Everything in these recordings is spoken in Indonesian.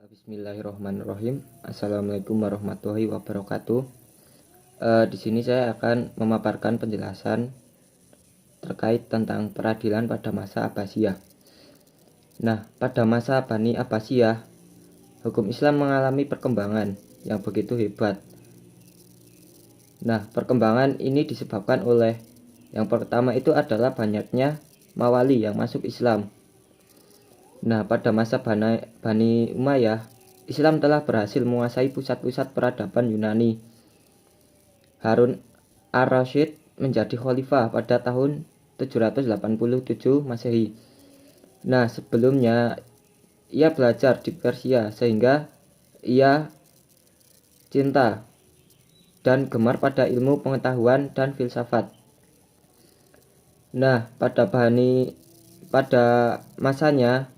Bismillahirrahmanirrahim. Assalamualaikum warahmatullahi wabarakatuh. Di sini saya akan memaparkan penjelasan terkait tentang peradilan pada masa Abbasiyah. Nah, pada masa Bani Abbasiyah, hukum Islam mengalami perkembangan yang begitu hebat. Nah, perkembangan ini disebabkan oleh yang pertama itu adalah banyaknya mawali yang masuk Islam. Nah, pada masa Bani Umayyah, Islam telah berhasil menguasai pusat-pusat peradaban Yunani. Harun ar-Rasyid menjadi khalifah pada tahun 787 Masehi. Nah, sebelumnya ia belajar di Persia sehingga ia cinta dan gemar pada ilmu pengetahuan dan filsafat. Nah, pada masanya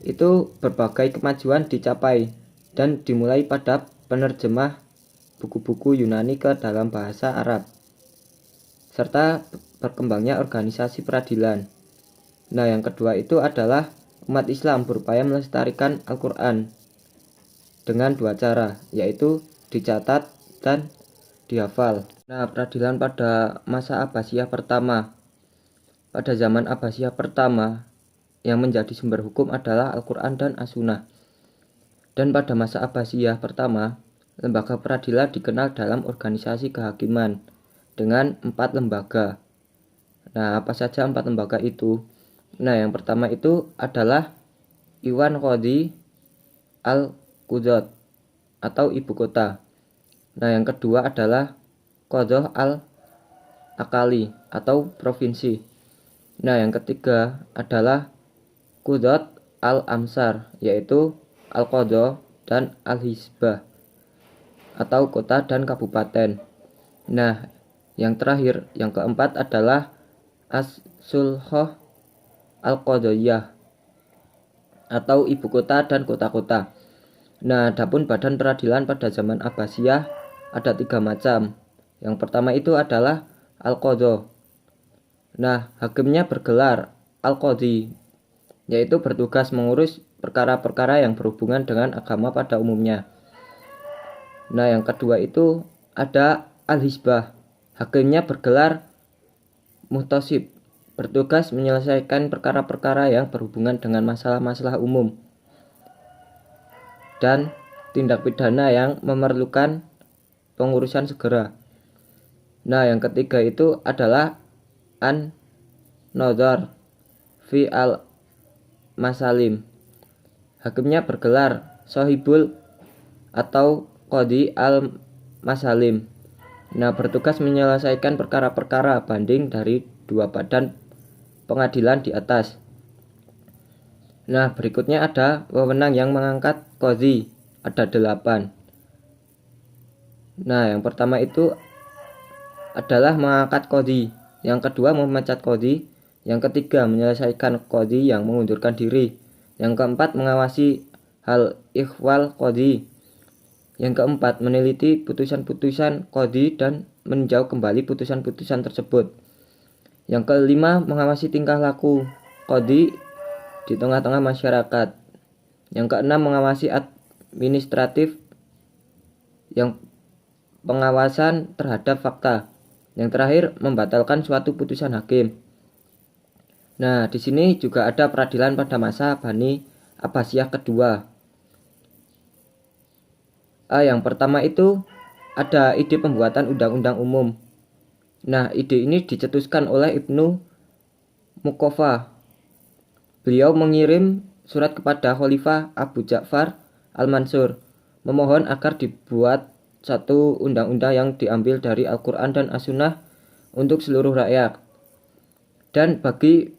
itu berbagai kemajuan dicapai dan dimulai pada penerjemah buku-buku Yunani ke dalam bahasa Arab serta berkembangnya organisasi peradilan. Nah, yang kedua itu adalah umat Islam berupaya melestarikan Al-Quran dengan dua cara, yaitu dicatat dan dihafal. Nah, peradilan pada masa Abbasiyah pertama. Pada zaman Abbasiyah pertama, yang menjadi sumber hukum adalah Al-Quran dan As-Sunnah. Dan pada masa Abbasiyah pertama, lembaga peradilan dikenal dalam organisasi kehakiman dengan 4 lembaga. Nah, apa saja 4 lembaga itu? Nah, yang pertama itu adalah Iwan Qadhi Al-Qudat atau ibu kota. Nah, yang kedua adalah Qadhah Al-Akali atau provinsi. Nah, yang ketiga adalah Qudat Al-Amsar, yaitu Al-Qadha dan Al-Hisbah atau kota dan kabupaten. Nah, yang terakhir, yang keempat adalah As-Sulhah Al-Qadhiyah atau ibu kota dan kota-kota. Nah, adapun badan peradilan pada zaman Abbasiyah ada 3 macam. Yang pertama itu adalah Al-Qadha. Nah, hakimnya bergelar Al-Qadhi, yaitu bertugas mengurus perkara-perkara yang berhubungan dengan agama pada umumnya. Nah, yang kedua itu ada Al-Hisbah. Hakimnya bergelar Muhtasib, bertugas menyelesaikan perkara-perkara yang berhubungan dengan masalah-masalah umum dan tindak pidana yang memerlukan pengurusan segera. Nah, yang ketiga itu adalah An-Nadhar fi al-Masalim. Hakimnya bergelar Sohibul atau Qadhi al-Masalim. Nah, bertugas menyelesaikan perkara-perkara banding dari 2 badan pengadilan di atas. Nah, berikutnya ada wewenang yang mengangkat Qadhi, ada 8. Nah, yang pertama itu adalah mengangkat Qadhi, yang kedua memecat Qadhi, yang ketiga menyelesaikan Qadhi yang mengundurkan diri, yang keempat mengawasi hal ikhwal Qadhi, yang keempat meneliti putusan-putusan Qadhi dan meninjau kembali putusan-putusan tersebut, yang kelima mengawasi tingkah laku Qadhi di tengah-tengah masyarakat, yang keenam mengawasi administratif, yang pengawasan terhadap fakta, yang terakhir membatalkan suatu putusan hakim. Nah, di sini juga ada peradilan pada masa Bani Abbasiyah kedua. Yang pertama itu ada ide pembuatan undang-undang umum. Nah, ide ini dicetuskan oleh Ibnu Muqaffa. Beliau mengirim surat kepada Khalifah Abu Ja'far Al-Mansur memohon agar dibuat satu undang-undang yang diambil dari Al-Quran dan As-Sunnah untuk seluruh rakyat. Dan bagi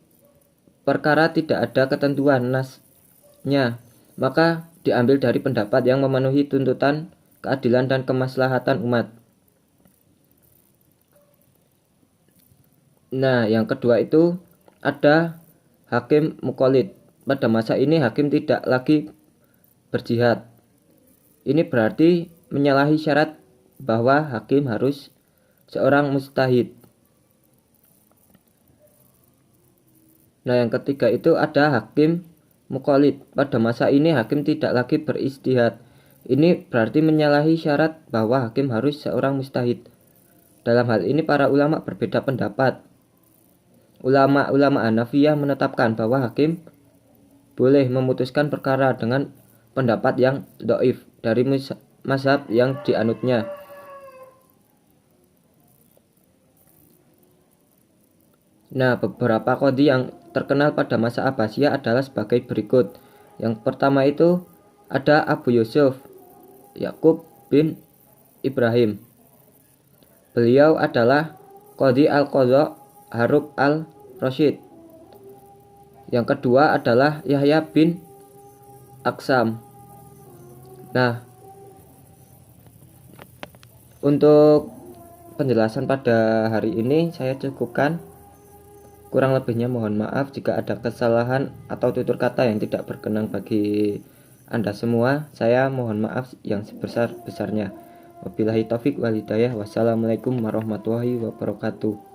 perkara tidak ada ketentuan nasnya, maka diambil dari pendapat yang memenuhi tuntutan keadilan dan kemaslahatan umat. Nah, yang kedua itu ada hakim muqallid. Pada masa ini hakim tidak lagi berjihad. Ini berarti menyalahi syarat bahwa hakim harus seorang mujtahid. Nah, yang ketiga itu ada hakim muqallid. Pada masa ini hakim tidak lagi beristihad. Ini berarti menyalahi syarat bahwa hakim harus seorang mujtahid. Dalam hal ini para ulama berbeda pendapat. Ulama Hanafiyah menetapkan bahwa hakim boleh memutuskan perkara dengan pendapat yang dhaif dari mazhab yang dianutnya. Nah, beberapa qadhi yang terkenal pada masa Abbasiyah adalah sebagai berikut. Yang pertama itu ada Abu Yusuf Yakub bin Ibrahim. Beliau adalah Qadhi Al-Qadha Harub Al-Rasyid. Yang kedua adalah Yahya bin Aksam. Nah, untuk penjelasan pada hari ini saya cukupkan. Kurang lebihnya mohon maaf jika ada kesalahan atau tutur kata yang tidak berkenan bagi Anda semua. Saya mohon maaf yang sebesar-besarnya. Wabillahi taufik wal hidayah. Wassalamualaikum warahmatullahi wabarakatuh.